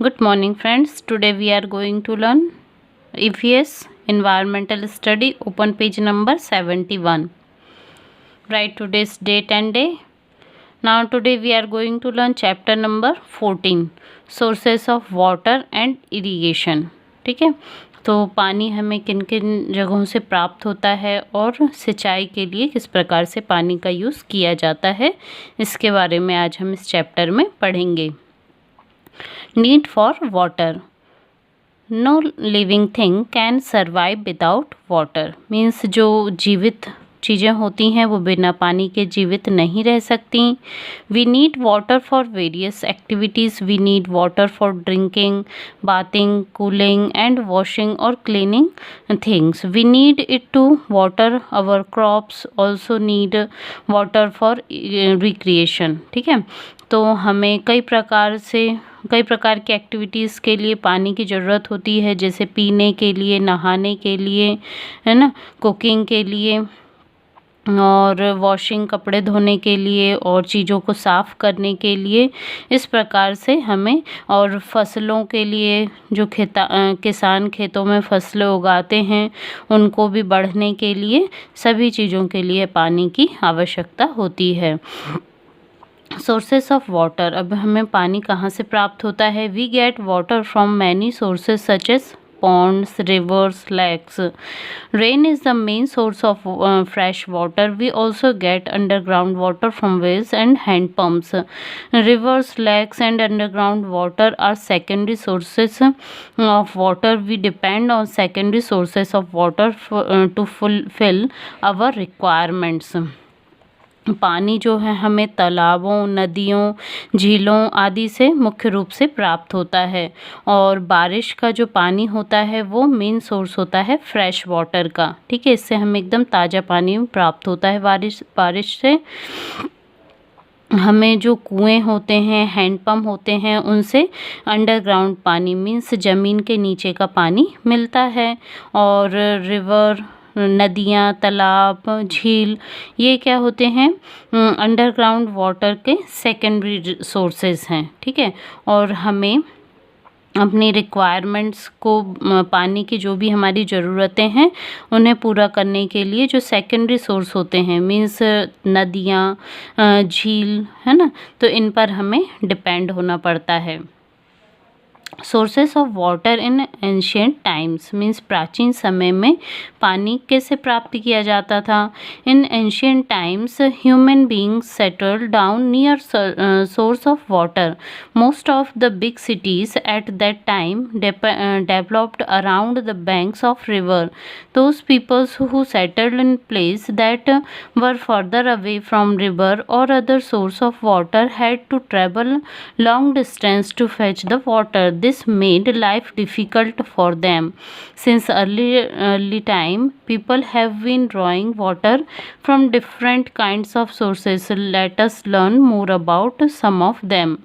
Good morning friends. Today we are going to learn EVS Environmental Study open page number 71. Write today's date and day. Now today we are going to learn chapter number 14 Sources of Water and Irrigation. ठीक है, तो पानी हमें किन किन जगहों से प्राप्त होता है और सिंचाई के लिए किस प्रकार से पानी का यूज़ किया जाता है, इसके बारे में आज हम इस चैप्टर में पढ़ेंगे. Need for water. No living thing can survive without water. Means जो जीवित चीज़ें होती हैं वो बिना पानी के जीवित नहीं रह सकती. We need water for various activities. We need water for drinking, bathing, cooling and washing or cleaning things. We need it to water our crops. Also need water for recreation. ठीक है, तो हमें कई प्रकार की एक्टिविटीज़ के लिए पानी की ज़रूरत होती है, जैसे पीने के लिए, नहाने के लिए, है ना, कुकिंग के लिए और वॉशिंग, कपड़े धोने के लिए और चीज़ों को साफ़ करने के लिए. इस प्रकार से हमें, और फसलों के लिए, जो किसान खेतों में फसलें उगाते हैं उनको भी बढ़ने के लिए, सभी चीज़ों के लिए पानी की आवश्यकता होती है. Sources of water. अब हमें पानी कहाँ से प्राप्त होता है? We get water from many sources such as ponds, rivers, lakes. Rain is the main source of fresh water. We also get underground water from wells and hand pumps. Rivers, lakes and underground water are secondary sources of water. We depend on secondary sources of water to fulfill our requirements. पानी जो है हमें तालाबों, नदियों, झीलों आदि से मुख्य रूप से प्राप्त होता है, और बारिश का जो पानी होता है वो मेन सोर्स होता है फ्रेश वाटर का. ठीक है, इससे हमें एकदम ताज़ा पानी प्राप्त होता है. बारिश से हमें जो कुएं होते हैं, हैंडपम्प होते हैं, उनसे अंडरग्राउंड पानी मीन्स ज़मीन के नीचे का पानी मिलता है. और रिवर, नदियाँ, तालाब, झील, ये क्या होते हैं? अंडरग्राउंड वाटर के सेकेंडरी सोर्सेज हैं. ठीक है, और हमें अपनी रिक्वायरमेंट्स को, पानी की जो भी हमारी ज़रूरतें हैं उन्हें पूरा करने के लिए जो सेकेंडरी सोर्स होते हैं मीन्स नदियाँ, झील, है ना, तो इन पर हमें डिपेंड होना पड़ता है. Sources of water in ancient times means प्राचीन समय में पानी कैसे प्राप्त किया जाता था. In ancient times human beings settled down near source of water. Most of the big cities at that time developed around the banks of river. Those peoples who settled in place that were further away from river और other source of water had to travel long distance to fetch the water. This made life difficult for them. Since early time, people have been drawing water from different kinds of sources. Let us learn more about some of them.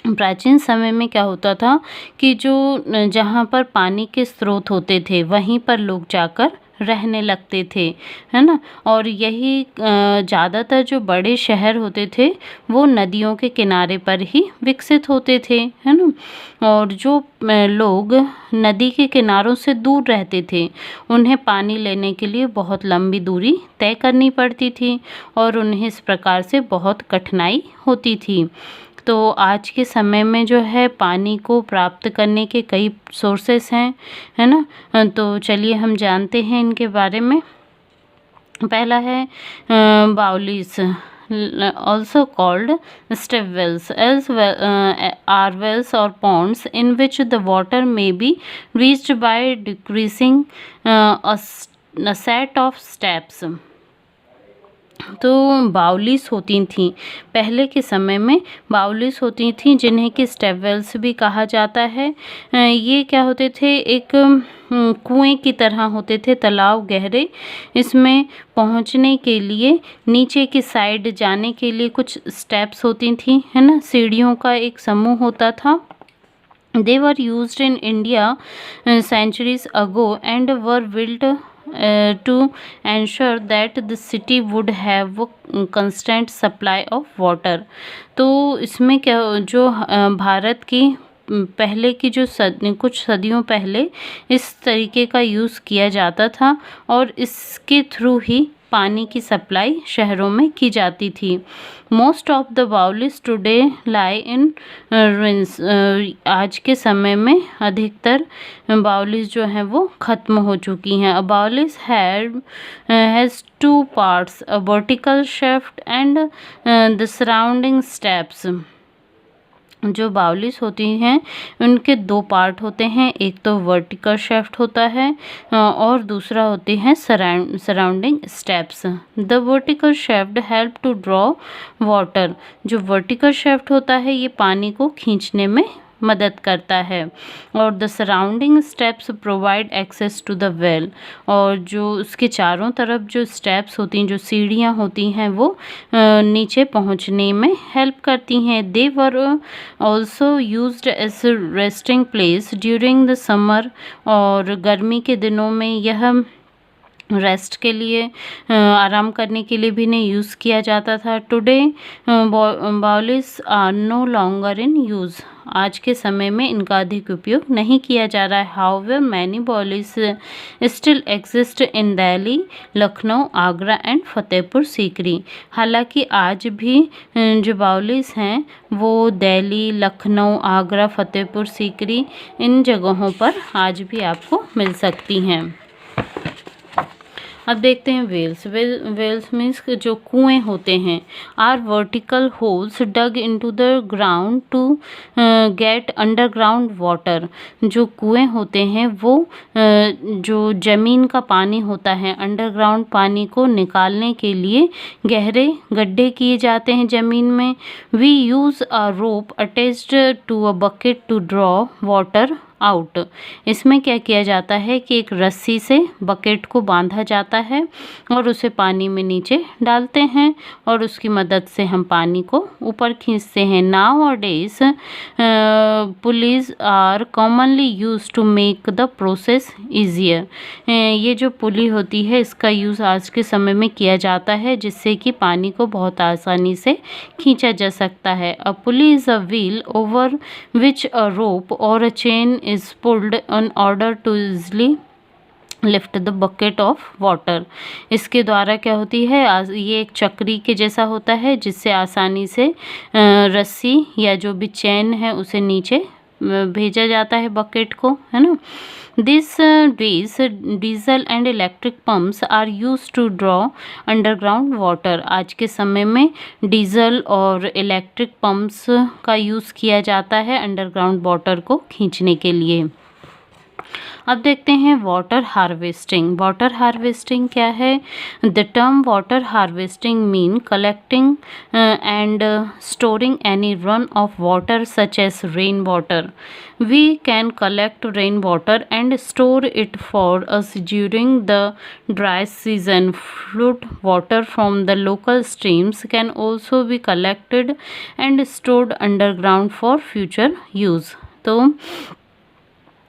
प्राचीन समय में क्या होता था कि जहाँ पर पानी के स्रोत होते थे वहीं पर लोग जाकर रहने लगते थे, है ना, और यही ज़्यादातर जो बड़े शहर होते थे वो नदियों के किनारे पर ही विकसित होते थे, है ना, और जो लोग नदी के किनारों से दूर रहते थे उन्हें पानी लेने के लिए बहुत लंबी दूरी तय करनी पड़ती थी और उन्हें इस प्रकार से बहुत कठिनाई होती थी. तो आज के समय में जो है पानी को प्राप्त करने के कई सोर्सेस हैं, है ना, तो चलिए हम जानते हैं इनके बारे में. पहला है baolis, also called step wells, as well are wells or ponds in which the water may be reached by decreasing a set of steps. तो बाउलीस होती थी, पहले के समय में बाउलीस होती थी जिन्हें कि स्टेप वेल्स भी कहा जाता है. ये क्या होते थे? एक कुएं की तरह होते थे, तालाब गहरे. इसमें पहुंचने के लिए नीचे की साइड जाने के लिए कुछ स्टेप्स होती थी, है ना, सीढ़ियों का एक समूह होता था. They were used in India centuries ago and were built to ensure that the city would have constant supply of water. तो इसमें क्या, जो भारत की पहले की जो कुछ सदियों पहले इस तरीके का यूज़ किया जाता था और इसके थ्रू ही पानी की सप्लाई शहरों में की जाती थी। Most of the baolis today lie in ruins. आज के समय में अधिकतर बाउलीज जो हैं वो ख़त्म हो चुकी हैं। A baolis has two parts, a vertical shaft and the surrounding steps. जो बाउलीज होती हैं उनके दो पार्ट होते हैं, एक तो वर्टिकल शेफ्ट होता है और दूसरा होते हैं surrounding steps. The vertical shaft help to draw water. जो वर्टिकल शेफ्ट होता है ये पानी को खींचने में मदद करता है और the surrounding steps provide access to the well. और जो उसके चारों तरफ जो स्टेप्स होती हैं, जो सीढ़ियाँ होती हैं, वो नीचे पहुँचने में हेल्प करती हैं। They were also used as resting place during the summer. और गर्मी के दिनों में यह रेस्ट के लिए आराम करने के लिए भी इन्हें यूज़ किया जाता था। Today baolis are no longer in use. आज के समय में इनका अधिक उपयोग नहीं किया जा रहा है। However many baolis still exist in Delhi, Lucknow, Agra and Fatehpur Sikri. हालांकि आज भी जो बाउलीज हैं वो दिल्ली, लखनऊ, आगरा, फतेहपुर सीकरी इन जगहों पर आज भी आपको मिल सकती हैं। अब देखते हैं वेल्स। वेल्स मीन्स जो कुएं होते हैं, are vertical holes dug into the ground to get underground water. जो कुएं होते हैं वो जो जमीन का पानी होता है, अंडरग्राउंड पानी को निकालने के लिए गहरे गड्ढे किए जाते हैं ज़मीन में। We use a rope attached to a bucket to draw water out. इसमें क्या किया जाता है कि एक रस्सी से बकेट को बांधा जाता है और उसे पानी में नीचे डालते हैं और उसकी मदद से हम पानी को ऊपर खींचते हैं। Nowadays pulleys are commonly use to make the process easier. ये जो पुली होती है इसका यूज़ आज के समय में किया जाता है जिससे कि पानी को बहुत आसानी से खींचा जा सकता है। A pulley is a wheel over which a rope और a chain is pulled in order to easily lift the bucket of water. इसके द्वारा क्या होती है, ये एक चक्री के जैसा होता है जिससे आसानी से रस्सी या जो भी चैन है उसे नीचे भेजा जाता है बकेट को, है ना। This days diesel and electric pumps are use to draw underground water. आज के समय में डीजल और इलेक्ट्रिक पम्प्स का यूज़ किया जाता है अंडरग्राउंड वाटर को खींचने के लिए। अब देखते हैं वाटर हार्वेस्टिंग। वाटर हार्वेस्टिंग क्या है? The term water harvesting mean collecting and storing any run off water such as rain water. We can collect rainwater and store it for us during the dry season. Flood water from the local streams can also be collected and stored underground for future use. तो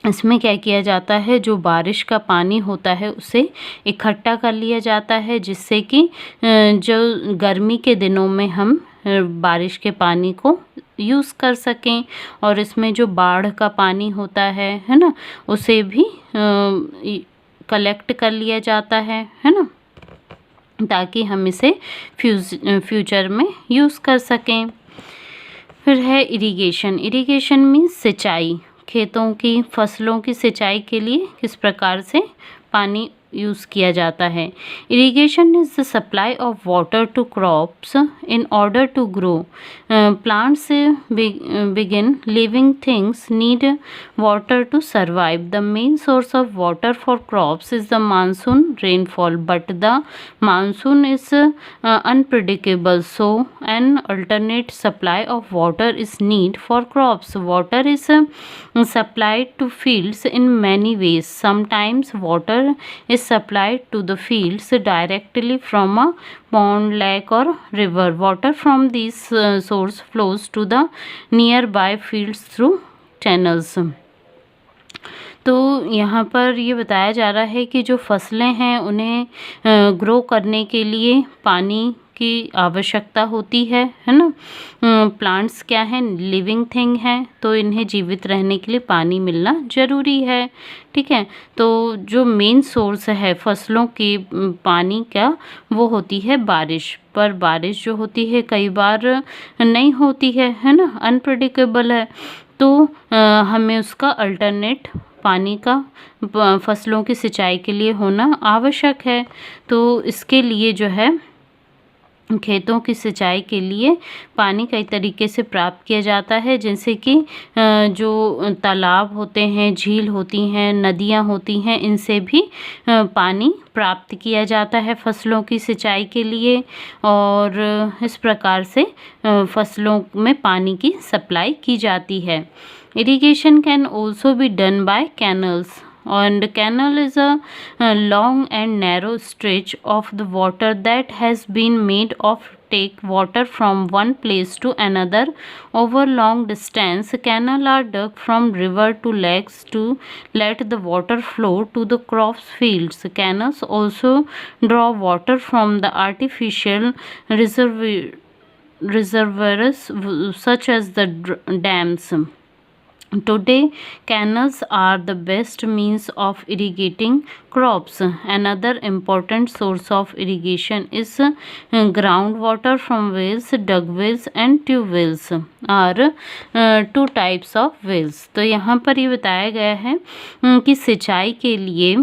इसमें क्या किया जाता है, जो बारिश का पानी होता है उसे इकट्ठा कर लिया जाता है जिससे कि जो गर्मी के दिनों में हम बारिश के पानी को यूज़ कर सकें। और इसमें जो बाढ़ का पानी होता है ना, उसे भी कलेक्ट कर लिया जाता है ना, ताकि हम इसे फ्यूचर में यूज़ कर सकें। फिर है इरिगेशन। इरिगेशन मीन्स सिंचाई। खेतों की फसलों की सिंचाई के लिए किस प्रकार से पानी यूज़ किया जाता है। Irrigation is the supply of water to crops in order to grow. Plants begin living things need water to survive. The main source of water for crops is the monsoon rainfall but the monsoon is unpredictable, so an alternate supply of water is need for crops. Water is supplied to fields in many ways. Sometimes water is supplied to the fields directly from a pond, lake or river. Water from these source flows to the nearby fields through channels. तो यहाँ पर ये बताया जा रहा है कि जो फसलें हैं उन्हें ग्रो करने के लिए पानी की आवश्यकता होती है ना। प्लांट्स क्या हैं, लिविंग थिंग है, तो इन्हें जीवित रहने के लिए पानी मिलना ज़रूरी है। ठीक है, तो जो मेन सोर्स है फसलों के पानी का वो होती है बारिश। पर बारिश जो होती है कई बार नहीं होती है ना, अनप्रेडिक्टेबल है। तो हमें उसका अल्टरनेट पानी का फसलों की सिंचाई के लिए होना आवश्यक है। तो इसके लिए जो है खेतों की सिंचाई के लिए पानी कई तरीके से प्राप्त किया जाता है, जैसे कि जो तालाब होते हैं, झील होती हैं, नदियाँ होती हैं, इनसे भी पानी प्राप्त किया जाता है फसलों की सिंचाई के लिए। और इस प्रकार से फसलों में पानी की सप्लाई की जाती है। Irrigation can also be done by canals, and canal is a long and narrow stretch of the water that has been made of take water from one place to another over long distance. Canal are dug from river to lakes to let the water flow to the crops fields. Canals also draw water from the artificial reservoirs such as the dams. Today, canals are the best means of irrigating crops. Another important source of irrigation is groundwater from wells. Dug wells and tube wells are two types of wells. तो यहाँ पर ये बताया गया है कि सिंचाई के लिए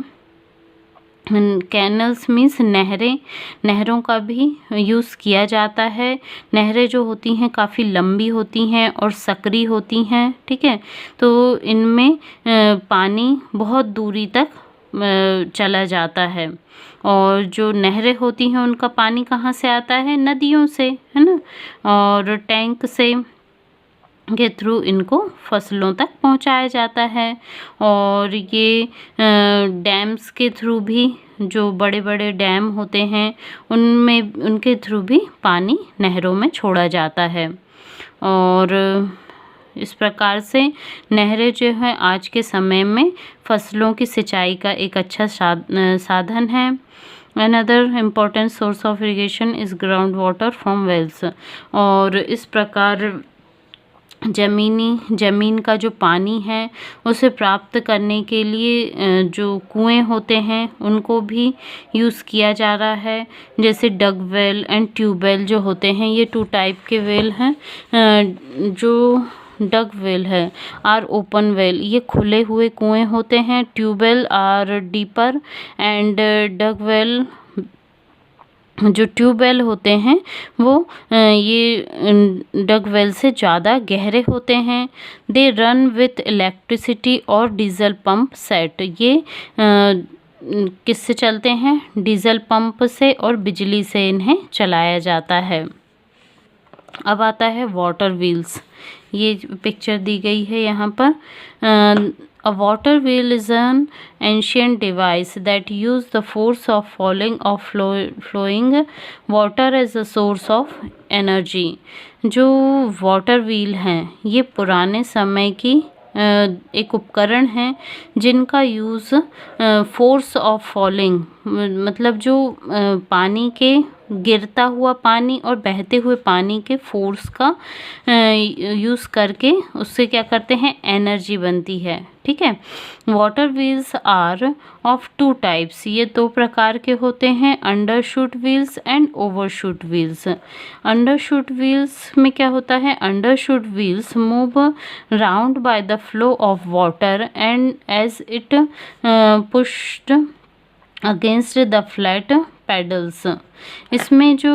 कैनल्स मीन्स नहरें, नहरों का भी यूज़ किया जाता है। नहरें जो होती हैं काफ़ी लंबी होती हैं और सकरी होती हैं। ठीक है, तो इनमें पानी बहुत दूरी तक चला जाता है। और जो नहरें होती हैं उनका पानी कहाँ से आता है, नदियों से, है ना, और टैंक से के थ्रू इनको फसलों तक पहुंचाया जाता है। और ये डैम्स के थ्रू भी, जो बड़े बड़े डैम होते हैं उनमें, उनके थ्रू भी पानी नहरों में छोड़ा जाता है। और इस प्रकार से नहरें जो है आज के समय में फसलों की सिंचाई का एक अच्छा साधन है। Another important source of irrigation is groundwater from wells। और इस प्रकार ज़मीन का जो पानी है उसे प्राप्त करने के लिए जो कुएं होते हैं उनको भी यूज़ किया जा रहा है। जैसे डग वेल एंड ट्यूबवेल जो होते हैं, ये टू टाइप के वेल हैं। जो डग वेल है आर ओपन वेल, ये खुले हुए कुएं होते हैं। Tube well are deeper and dug well, जो ट्यूबवेल होते हैं वो ये डग वेल से ज़्यादा गहरे होते हैं। दे रन विथ इलेक्ट्रिसिटी और डीजल पंप सेट, ये किससे चलते हैं, डीजल पंप से और बिजली से इन्हें चलाया जाता है। अब आता है वाटर व्हील्स, ये पिक्चर दी गई है यहाँ पर। A water wheel is an ancient device that used the force of falling or flowing water as a source of energy। जो वाटर व्हील हैं ये पुराने समय की एक उपकरण है जिनका यूज़ फोर्स ऑफ फॉलिंग, मतलब जो पानी के, गिरता हुआ पानी और बहते हुए पानी के फोर्स का यूज़ करके उससे क्या करते हैं, एनर्जी बनती है। ठीक है, water wheels are of two types, ये दो प्रकार के होते हैं, undershoot wheels and overshoot wheels. Undershoot wheels में क्या होता है, undershoot wheels move round by the flow of water and as it pushed against the flat paddles. इसमें जो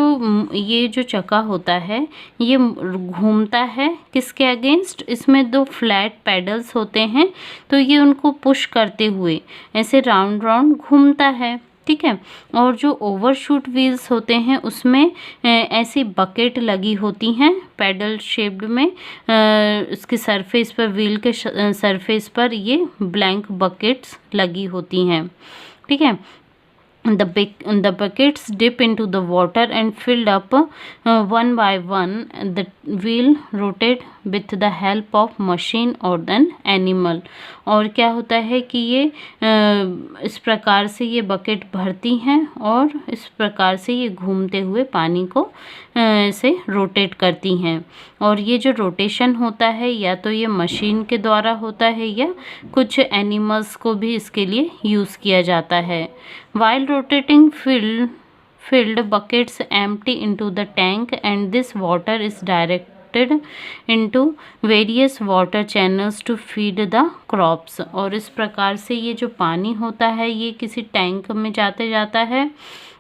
ये जो चक्का होता है ये घूमता है किसके अगेंस्ट, इसमें दो फ्लैट पेडल्स होते हैं, तो ये उनको पुश करते हुए ऐसे राउंड राउंड घूमता है। ठीक है, और जो ओवरशूट व्हील्स होते हैं उसमें ऐसी बकेट लगी होती हैं पैडल शेप्ड में, इसके सरफेस पर, व्हील के सरफेस पर ये ब्लैंक बकेट्स लगी होती हैं। ठीक है, the buckets dip into the water and filled up one by one, the wheel rotate with the help of machine और देन एनिमल। और क्या होता है कि ये इस प्रकार से ये बकेट भरती हैं और इस प्रकार से ये घूमते हुए पानी को से रोटेट करती हैं। और ये जो रोटेशन होता है या तो ये मशीन के द्वारा होता है या कुछ एनिमल्स को भी इसके लिए यूज़ किया जाता है। While rotating filled buckets empty into the tank and this water is directed into various water channels to feed the crops। और इस प्रकार से ये जो पानी होता है ये किसी टैंक में जाता है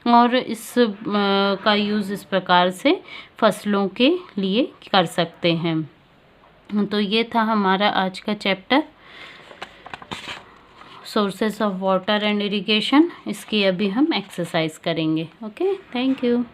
और इस का यूज़ इस प्रकार से फसलों के लिए कर सकते हैं। तो ये था हमारा आज का chapter sources of water and irrigation. इसकी अभी हम एक्सरसाइज करेंगे। Okay, thank you.